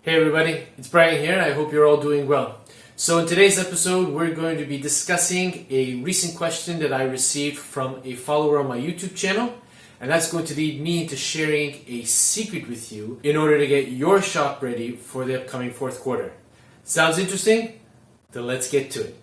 Hey everybody, it's Brian here. I hope you're all doing well. So in today's episode, we're going to be discussing a recent question that I received from a follower on my YouTube channel. And that's going to lead me into sharing a secret with you in order to get your shop ready for the upcoming fourth quarter. Sounds interesting? Then let's get to it.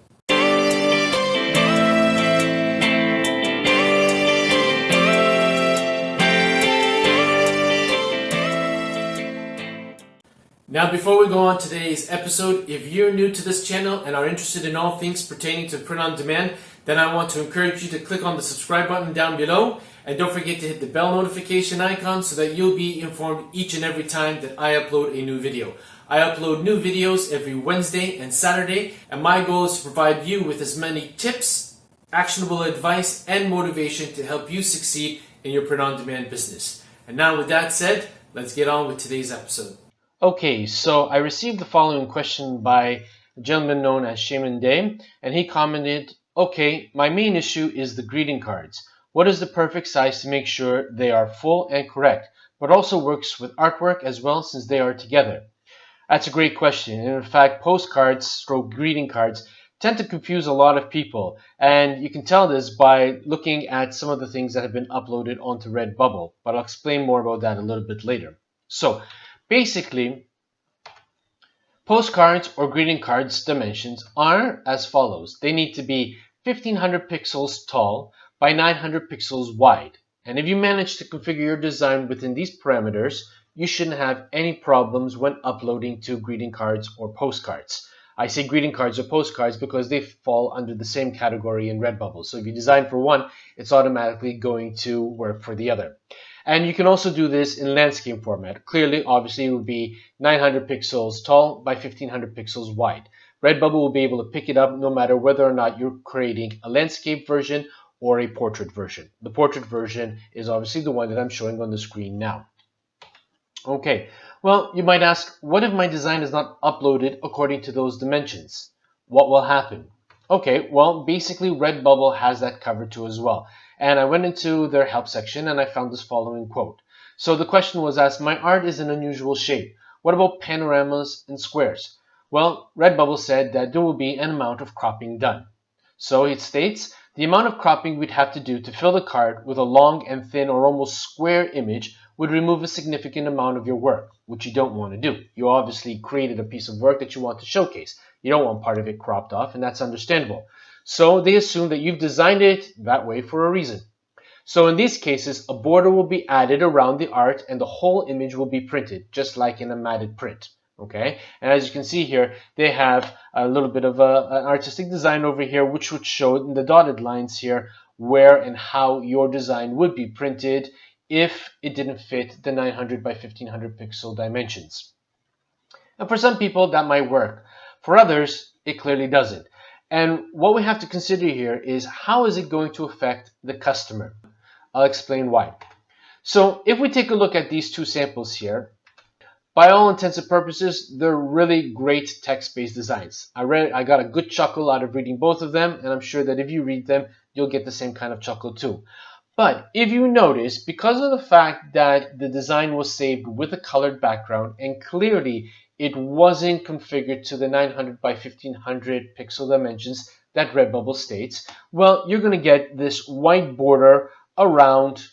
Now, before we go on today's episode, if you're new to this channel and are interested in all things pertaining to print on demand, then I want to encourage you to click on the subscribe button down below, and don't forget to hit the bell notification icon so that you'll be informed each and every time that I upload a new video. I upload new videos every Wednesday and Saturday, and my goal is to provide you with as many tips, actionable advice, and motivation to help you succeed in your print on demand business. And now with that said, let's get on with today's episode. Okay, so I received the following question by a gentleman known as Shaman Day, and he commented, okay, my main issue is the greeting cards. What is the perfect size to make sure they are full and correct, but also works with artwork as well since they are together? That's a great question. And in fact, postcards stroke greeting cards tend to confuse a lot of people, and you can tell this by looking at some of the things that have been uploaded onto RedBubble, but I'll explain more about that a little bit later. So, basically, postcards or greeting cards dimensions are as follows. They need to be 1500 pixels tall by 900 pixels wide. And if you manage to configure your design within these parameters, you shouldn't have any problems when uploading to greeting cards or postcards. I say greeting cards or postcards because they fall under the same category in RedBubble. So if you design for one, it's automatically going to work for the other. And you can also do this in landscape format. Clearly, obviously, it would be 900 pixels tall by 1500 pixels wide. RedBubble will be able to pick it up no matter whether or not you're creating a landscape version or a portrait version. The portrait version is obviously the one that I'm showing on the screen now. Okay, well, you might ask, what if my design is not uploaded according to those dimensions? What will happen? Okay, well, basically RedBubble has that covered too as well. And I went into their help section and I found this following quote. So the question was asked, my art is an unusual shape. What about panoramas and squares? Well, RedBubble said that there will be an amount of cropping done. So it states, the amount of cropping we'd have to do to fill the card with a long and thin or almost square image would remove a significant amount of your work, which you don't want to do. You obviously created a piece of work that you want to showcase. You don't want part of it cropped off, and that's understandable. So they assume that you've designed it that way for a reason. So in these cases, a border will be added around the art and the whole image will be printed, just like in a matted print. Okay, and as you can see here, they have a little bit of an artistic design over here, which would show in the dotted lines here where and how your design would be printed if it didn't fit the 900 by 1500 pixel dimensions. And for some people, that might work. For others, it clearly doesn't. And what we have to consider here is how is it going to affect the customer? I'll explain why. So if we take a look at these two samples here, by all intents and purposes, they're really great text-based designs. I got a good chuckle out of reading both of them, and I'm sure that if you read them, you'll get the same kind of chuckle too. But if you notice, because of the fact that the design was saved with a colored background and clearly it wasn't configured to the 900 by 1500 pixel dimensions that RedBubble states, well, you're going to get this white border around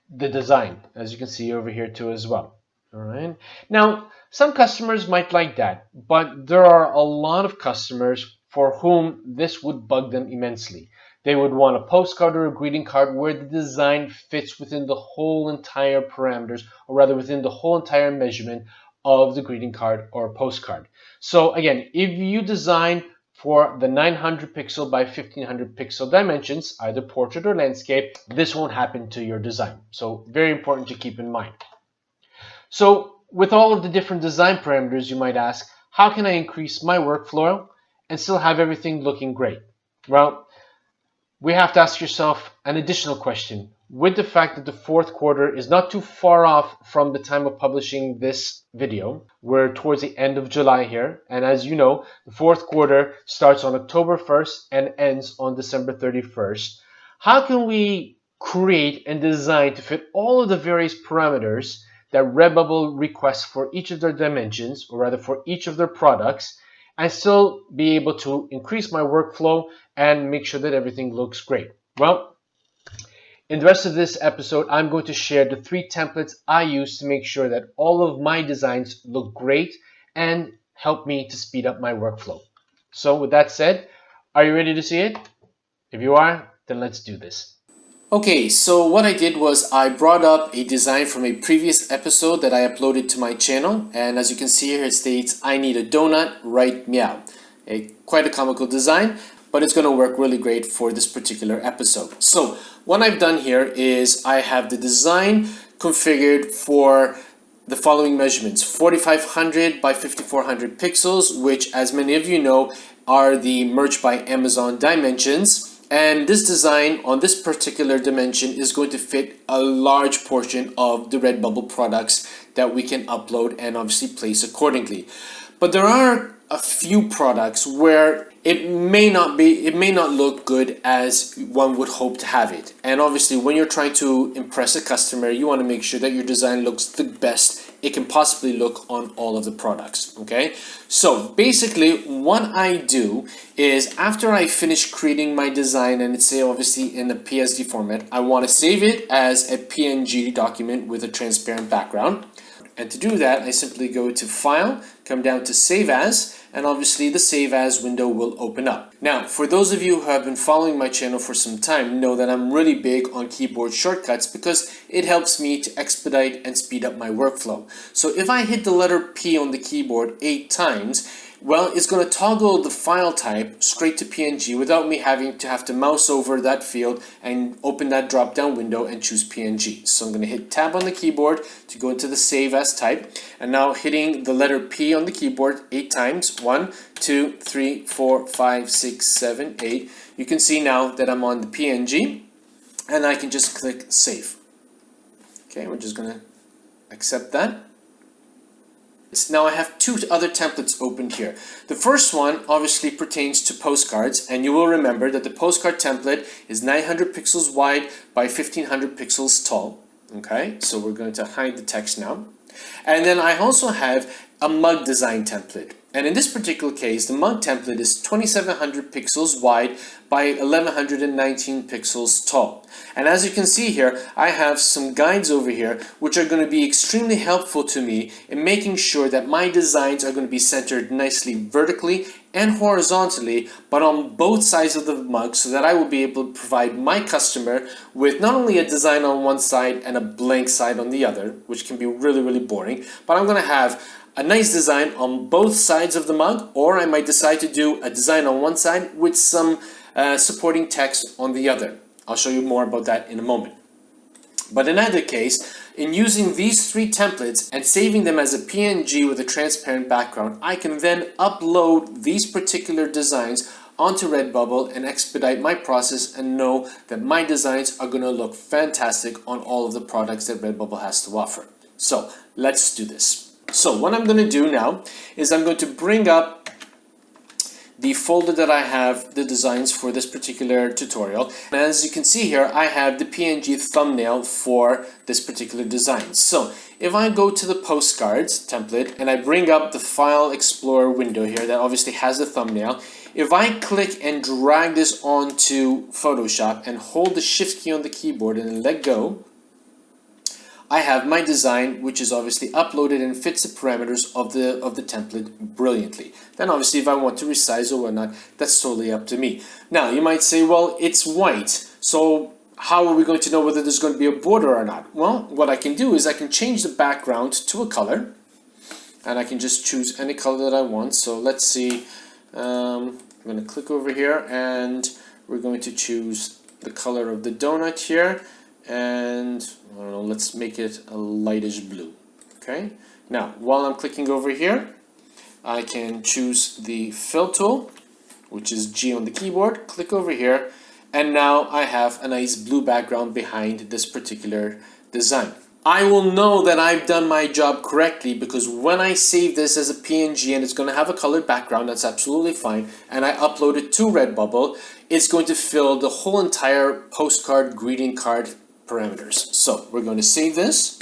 the design, as you can see over here too as well. All right. Now, some customers might like that, but there are a lot of customers for whom this would bug them immensely. They would want a postcard or a greeting card where the design fits within the whole entire parameters, or rather within the whole entire measurement of the greeting card or postcard. So again, if you design for the 900 pixel by 1500 pixel dimensions, either portrait or landscape, this won't happen to your design. So very important to keep in mind. So with all of the different design parameters, you might ask, how can I increase my workflow and still have everything looking great? Well, we have to ask yourself an additional question. With the fact that the fourth quarter is not too far off from the time of publishing this video, we're towards the end of July here, and as you know, the fourth quarter starts on October 1st and ends on December 31st. How can we create and design to fit all of the various parameters that RedBubble requests for each of their dimensions, or rather for each of their products, and still be able to increase my workflow and make sure that everything looks great? Well, in the rest of this episode, I'm going to share the 3 templates I use to make sure that all of my designs look great and help me to speed up my workflow. So with that said, are you ready to see it? If you are, then let's do this. Okay, so what I did was I brought up a design from a previous episode that I uploaded to my channel, and as you can see here it states, I need a donut, write meow. Quite a comical design, but it's going to work really great for this particular episode. So what I've done here is I have the design configured for the following measurements: 4500 by 5400 pixels, which, as many of you know, are the Merch by Amazon dimensions. And this design on this particular dimension is going to fit a large portion of the RedBubble products that we can upload and obviously place accordingly. But there are a few products where it may not look good as one would hope to have it. And obviously when you're trying to impress a customer, you want to make sure that your design looks the best it can possibly look on all of the products. Okay, so basically what I do is, after I finish creating my design and it's obviously in the PSD format, I want to save it as a PNG document with a transparent background. And to do that, I simply go to File, come down to Save As, and obviously the Save As window will open up. Now, for those of you who have been following my channel for some time, know that I'm really big on keyboard shortcuts because it helps me to expedite and speed up my workflow. So if I hit the letter P on the keyboard 8 times, well, it's going to toggle the file type straight to PNG without me having to mouse over that field and open that drop down window and choose PNG. So I'm going to hit Tab on the keyboard to go into the Save As type, and now hitting the letter P on the keyboard 8 times, 1, 2, 3, 4, 5, 6, 7, 8. You can see now that I'm on the PNG, and I can just click Save. Okay, we're just going to accept that. Now I have 2 other templates opened here. The first one obviously pertains to postcards, and you will remember that the postcard template is 900 pixels wide by 1500 pixels tall. Okay, so we're going to hide the text now. And then I also have a mug design template. And in this particular case, the mug template is 2700 pixels wide by 1119 pixels tall. And as you can see here, I have some guides over here which are going to be extremely helpful to me in making sure that my designs are going to be centered nicely vertically and horizontally, but on both sides of the mug, so that I will be able to provide my customer with not only a design on one side and a blank side on the other, which can be really, really boring, but I'm going to have a nice design on both sides of the mug, or I might decide to do a design on one side with some supporting text on the other. I'll show you more about that in a moment. But in either case, in using these 3 templates and saving them as a PNG with a transparent background, I can then upload these particular designs onto RedBubble and expedite my process and know that my designs are going to look fantastic on all of the products that RedBubble has to offer. So let's do this. So what I'm going to do now is I'm going to bring up the folder that I have the designs for this particular tutorial. And as you can see here, I have the PNG thumbnail for this particular design. So if I go to the postcards template and I bring up the File Explorer window here that obviously has the thumbnail, if I click and drag this onto Photoshop and hold the Shift key on the keyboard and let go, I have my design, which is obviously uploaded and fits the parameters of the template brilliantly. Then obviously if I want to resize or whatnot, that's totally up to me. Now you might say, well, it's white, so how are we going to know whether there's going to be a border or not? Well, what I can do is I can change the background to a color, and I can just choose any color that I want. So let's see, I'm going to click over here and we're going to choose the color of the donut here. And I don't know, let's make it a lightish blue. Okay, now while I'm clicking over here, I can choose the fill tool, which is G on the keyboard, click over here, and now I have a nice blue background behind this particular design. I will know that I've done my job correctly because when I save this as a PNG and it's going to have a colored background, that's absolutely fine, and I upload it to RedBubble, it's going to fill the whole entire postcard greeting card parameters. So we're going to save this,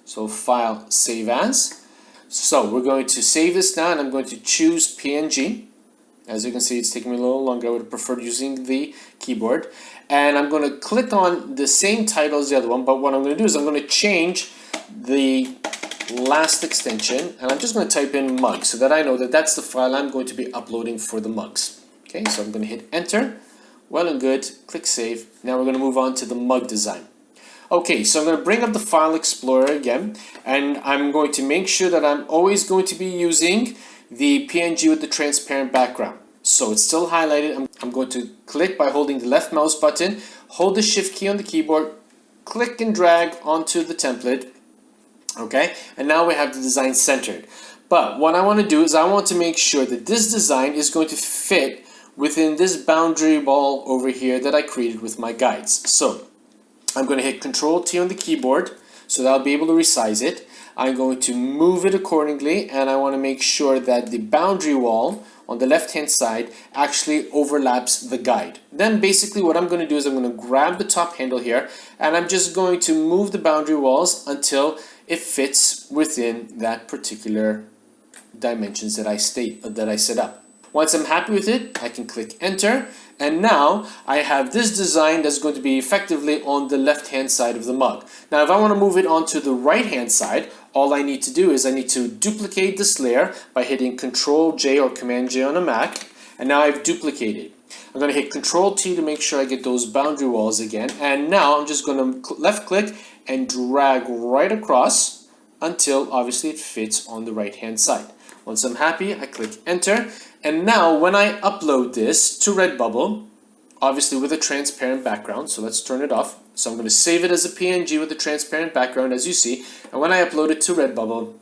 So File, Save As. So we're going to save this now, and I'm going to choose PNG. As you can see, it's taking me a little longer. I would have preferred using the keyboard. And I'm going to click on the same title as the other one, but what I'm going to do is I'm going to change the last extension, and I'm just going to type in mug so that I know that that's the file I'm going to be uploading for the mugs. Okay, so I'm going to hit enter. Well and good. Click save. Now we're going to move on to the mug design. Okay, so I'm going to bring up the File Explorer again, and I'm going to make sure that I'm always going to be using the PNG with the transparent background. So it's still highlighted. I'm going to click by holding the left mouse button, hold the shift key on the keyboard, click and drag onto the template. Okay, and now we have the design centered. But what I want to do is I want to make sure that this design is going to fit within this boundary wall over here that I created with my guides. So I'm going to hit Control T on the keyboard so that I'll be able to resize it. I'm going to move it accordingly, and I want to make sure that the boundary wall on the left hand side actually overlaps the guide. Then basically what I'm going to do is I'm going to grab the top handle here, and I'm just going to move the boundary walls until it fits within that particular dimensions that I set up. Once I'm happy with it, I can click enter, and now I have this design that's going to be effectively on the left hand side of the mug. Now if I want to move it onto the right hand side, all I need to do is I need to duplicate this layer by hitting Control J or Command J on a Mac, and now I've duplicated. I'm going to hit Control T to make sure I get those boundary walls again, and now I'm just going to left click and drag right across until obviously it fits on the right hand side. Once I'm happy, I click enter, and now when I upload this to RedBubble, obviously with a transparent background, so let's turn it off. So I'm going to save it as a PNG with a transparent background, as you see, and when I upload it to RedBubble,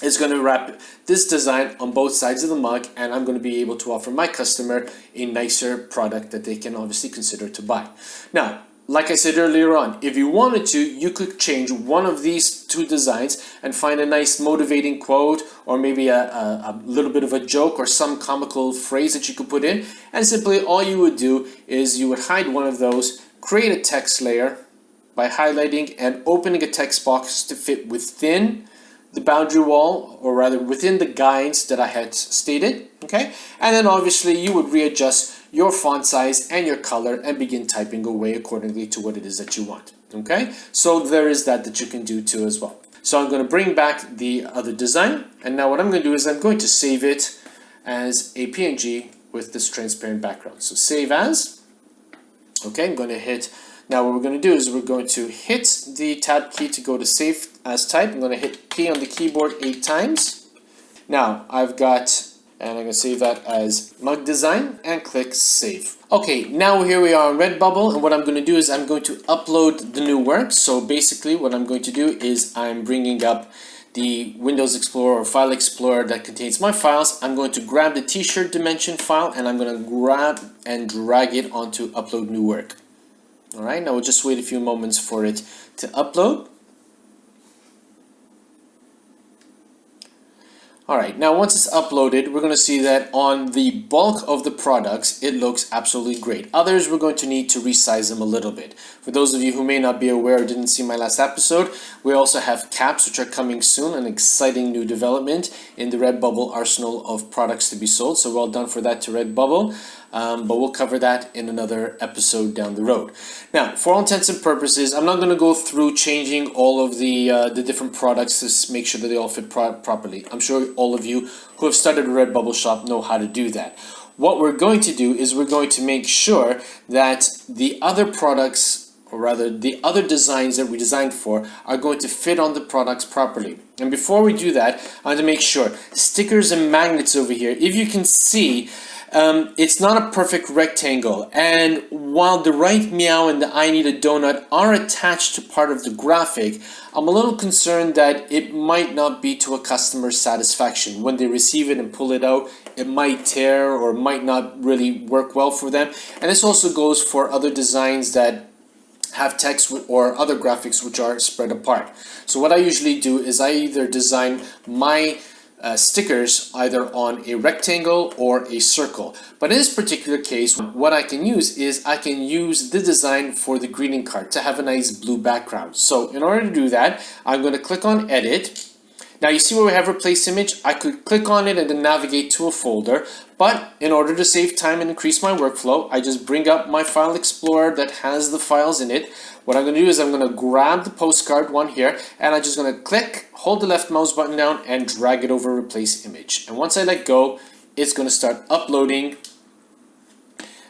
it's going to wrap this design on both sides of the mug, and I'm going to be able to offer my customer a nicer product that they can obviously consider to buy. Now, like I said earlier on, if you wanted to, you could change one of these two designs and find a nice motivating quote, or maybe a little bit of a joke or some comical phrase that you could put in, and simply all you would do is you would hide one of those, create a text layer by highlighting and opening a text box to fit within the boundary wall, or rather within the guides that I had stated, okay? And then obviously you would readjust your font size and your color and begin typing away accordingly to what it is that you want, okay? So there is that you can do too as well. So I'm going to bring back the other design, and now what I'm going to do is I'm going to save it as a PNG with this transparent background. So save as, okay, I'm going to hit. Now what we're going to do is we're going to hit the tab key to go to save as type. I'm going to hit P on the keyboard 8 times. Now I've got, and I'm going to save that as mug design and click save. Okay, now here we are on RedBubble, and what I'm going to do is I'm going to upload the new work. So basically what I'm going to do is I'm bringing up the Windows Explorer or File Explorer that contains my files. I'm going to grab the t-shirt dimension file, and I'm going to grab and drag it onto upload new work. Alright, now we'll just wait a few moments for it to upload. Alright, now once it's uploaded, we're going to see that on the bulk of the products, it looks absolutely great. Others, we're going to need to resize them a little bit. For those of you who may not be aware or didn't see my last episode, we also have caps, which are coming soon, an exciting new development in the RedBubble arsenal of products to be sold. So well done for that to RedBubble. But we'll cover that in another episode down the road. Now, for all intents and purposes, I'm not going to go through changing all of the different products to make sure that they all fit properly. I'm sure all of you who have started a RedBubble shop know how to do that. What we're going to do is we're going to make sure that the other products, or rather the other designs that we designed for, are going to fit on the products properly. And before we do that, I want to make sure stickers and magnets over here, if you can see, it's not a perfect rectangle, and while the right meow and the I need a donut are attached to part of the graphic, I'm a little concerned that it might not be to a customer's satisfaction. When they receive it and pull it out, it might tear or might not really work well for them. And this also goes for other designs that have text or other graphics which are spread apart. So what I usually do is I either design my stickers either on a rectangle or a circle. But in this particular case, what I can use is I can use the design for the greeting card to have a nice blue background. So in order to do that, I'm going to click on Edit. Now you see where we have Replace Image? I could click on it and then navigate to a folder, but in order to save time and increase my workflow, I just bring up my File Explorer that has the files in it. What I'm going to do is I'm going to grab the postcard one here, and I'm just going to click, hold the left mouse button down, and drag it over Replace Image. And once I let go, it's going to start uploading.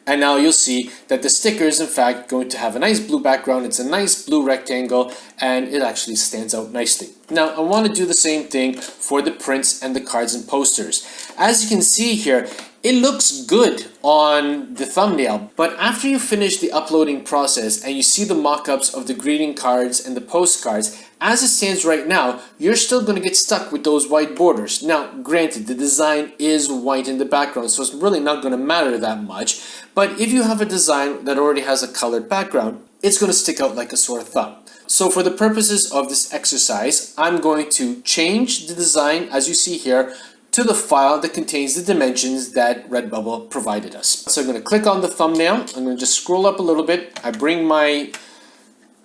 And now you'll see that the sticker is in fact going to have a nice blue background. It's a nice blue rectangle and it actually stands out nicely. Now I want to do the same thing for the prints and the cards and posters. As you can see here, it looks good on the thumbnail, but after you finish the uploading process and you see the mock-ups of the greeting cards and the postcards, as it stands right now, you're still going to get stuck with those white borders. Now, granted, the design is white in the background, so it's really not going to matter that much. But if you have a design that already has a colored background, it's going to stick out like a sore thumb. So for the purposes of this exercise, I'm going to change the design, as you see here, to the file that contains the dimensions that RedBubble provided us. So I'm going to click on the thumbnail. I'm going to just scroll up a little bit. I bring my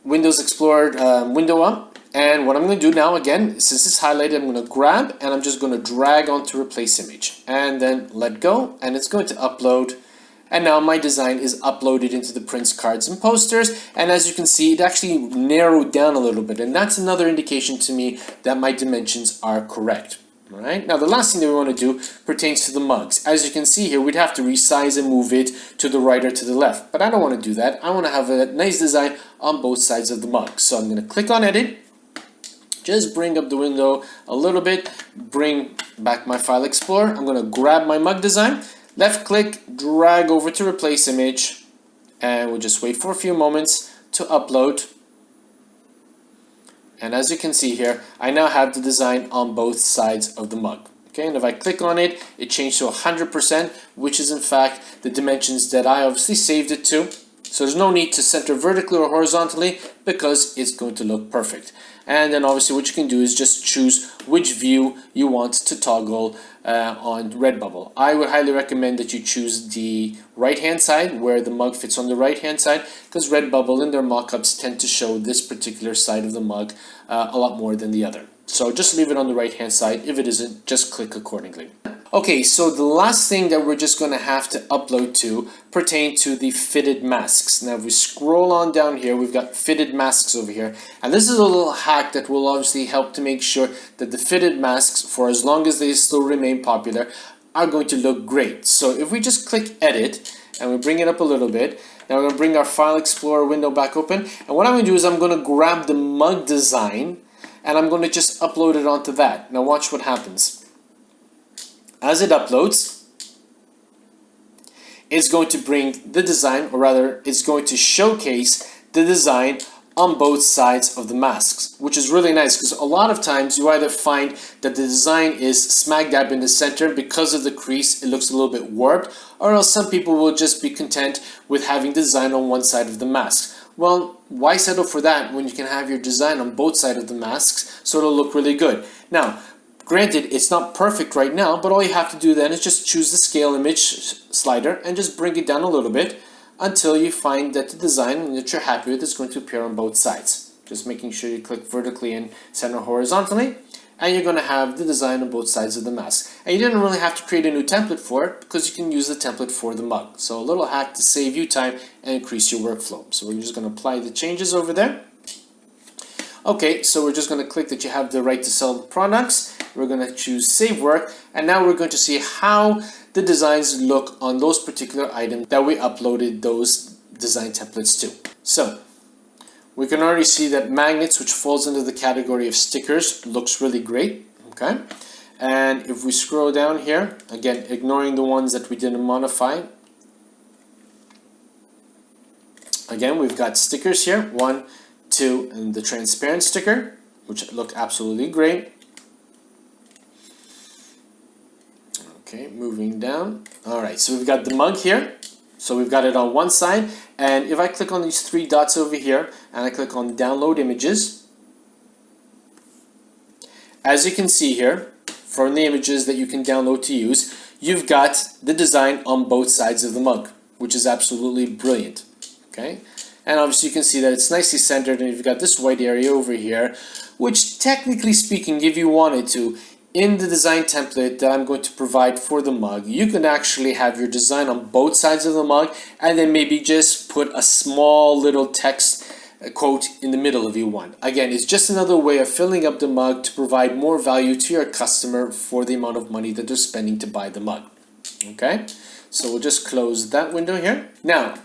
Windows Explorer window up. And what I'm going to do now, again, since it's highlighted, I'm going to grab and I'm just going to drag onto Replace Image. And then let go, and it's going to upload. And now my design is uploaded into the prints, cards, and posters. And as you can see, it actually narrowed down a little bit. And that's another indication to me that my dimensions are correct. All right. Now, the last thing that we want to do pertains to the mugs. As you can see here, we'd have to resize and move it to the right or to the left. But I don't want to do that. I want to have a nice design on both sides of the mug. So I'm going to click on Edit. Just bring up the window a little bit, bring back my File Explorer. I'm going to grab my mug design, left click, drag over to Replace Image, and we'll just wait for a few moments to upload. And as you can see here, I now have the design on both sides of the mug. Okay, and if I click on it, it changed to 100%, which is in fact the dimensions that I obviously saved it to. So there's no need to center vertically or horizontally because it's going to look perfect. And then obviously what you can do is just choose which view you want to toggle on RedBubble. I would highly recommend that you choose the right hand side where the mug fits on the right hand side, because RedBubble in their mockups tend to show this particular side of the mug a lot more than the other. So just leave it on the right hand side. If it isn't, just click accordingly. Okay, so the last thing that we're just going to have to upload to pertain to the fitted masks. Now if we scroll on down here, we've got fitted masks over here. And this is a little hack that will obviously help to make sure that the fitted masks, for as long as they still remain popular, are going to look great. So if we just click Edit and we bring it up a little bit, now we're going to bring our File Explorer window back open. And what I'm going to do is I'm going to grab the mug design and I'm going to just upload it onto that. Now watch what happens. As it uploads, it's going to bring the design, or rather, it's going to showcase the design on both sides of the masks, which is really nice because a lot of times you either find that the design is smack dab in the center because of the crease, it looks a little bit warped, or else some people will just be content with having the design on one side of the mask. Well, why settle for that when you can have your design on both sides of the masks so it'll look really good? Now, granted, it's not perfect right now, but all you have to do then is just choose the scale image slider and just bring it down a little bit until you find that the design that you're happy with is going to appear on both sides. Just making sure you click vertically and center horizontally, and you're going to have the design on both sides of the mask. And you didn't really have to create a new template for it because you can use the template for the mug. So a little hack to save you time and increase your workflow. So we're just going to apply the changes over there. Okay, so we're just going to click that you have the right to sell the products. We're going to choose Save Work, and now we're going to see how the designs look on those particular items that we uploaded those design templates to. So we can already see that magnets, which falls into the category of stickers, looks really great. Okay, and if we scroll down here, again, ignoring the ones that we didn't modify, again, we've got stickers here, 1, 2, and the transparent sticker, which look absolutely great. Okay, moving down. All right, so we've got the mug here. So we've got it on one side, and if I click on these 3 dots over here, and I click on Download Images, as you can see here, from the images that you can download to use, you've got the design on both sides of the mug, which is absolutely brilliant. Okay, and obviously you can see that it's nicely centered, and you've got this white area over here, which technically speaking, if you wanted to, in the design template that I'm going to provide for the mug, you can actually have your design on both sides of the mug and then maybe just put a small little text quote in the middle if you want. Again, it's just another way of filling up the mug to provide more value to your customer for the amount of money that they're spending to buy the mug. Okay, so we'll just close that window here. Now,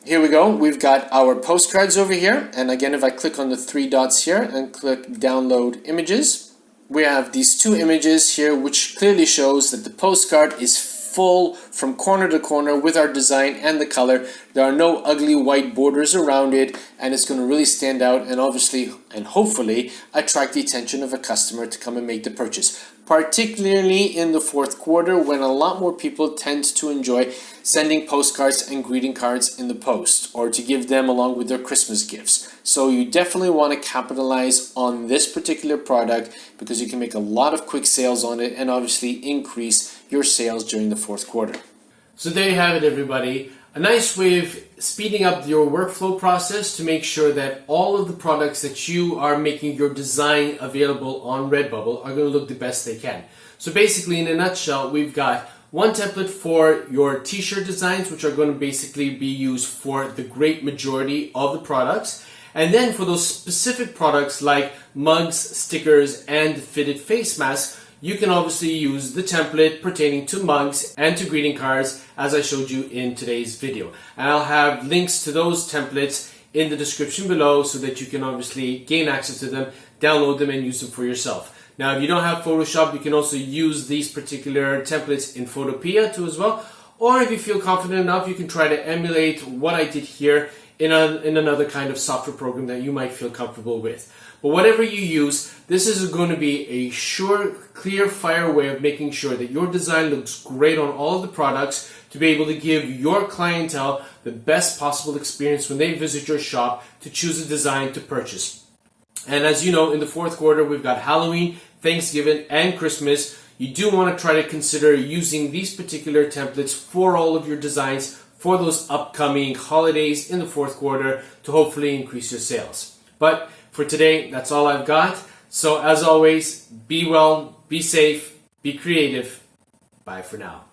here we go. We've got our postcards over here. And again, if I click on the three dots here and click download images, we have these two images here, which clearly shows that the postcard is full from corner to corner with our design and the color. There are no ugly white borders around it, and it's going to really stand out and obviously and hopefully attract the attention of a customer to come and make the purchase, particularly in the fourth quarter when a lot more people tend to enjoy sending postcards and greeting cards in the post or to give them along with their Christmas gifts. So you definitely want to capitalize on this particular product because you can make a lot of quick sales on it and obviously increase your sales during the fourth quarter. So there you have it, everybody. A nice way of speeding up your workflow process to make sure that all of the products that you are making your design available on RedBubble are going to look the best they can. So basically, in a nutshell, we've got one template for your t-shirt designs, which are going to basically be used for the great majority of the products. And then for those specific products like mugs, stickers, and fitted face masks, you can obviously use the template pertaining to mugs and to greeting cards as I showed you in today's video. And I'll have links to those templates in the description below so that you can obviously gain access to them, download them, and use them for yourself. Now, if you don't have Photoshop, you can also use these particular templates in Photopea too as well. Or if you feel confident enough, you can try to emulate what I did here in another kind of software program that you might feel comfortable with. But whatever you use, this is going to be a sure, clear fire way of making sure that your design looks great on all of the products to be able to give your clientele the best possible experience when they visit your shop to choose a design to purchase. And as you know, in the fourth quarter, we've got Halloween, Thanksgiving, and Christmas. You do want to try to consider using these particular templates for all of your designs for those upcoming holidays in the fourth quarter to hopefully increase your sales. But for today, that's all I've got. So as always, be well, be safe, be creative. Bye for now.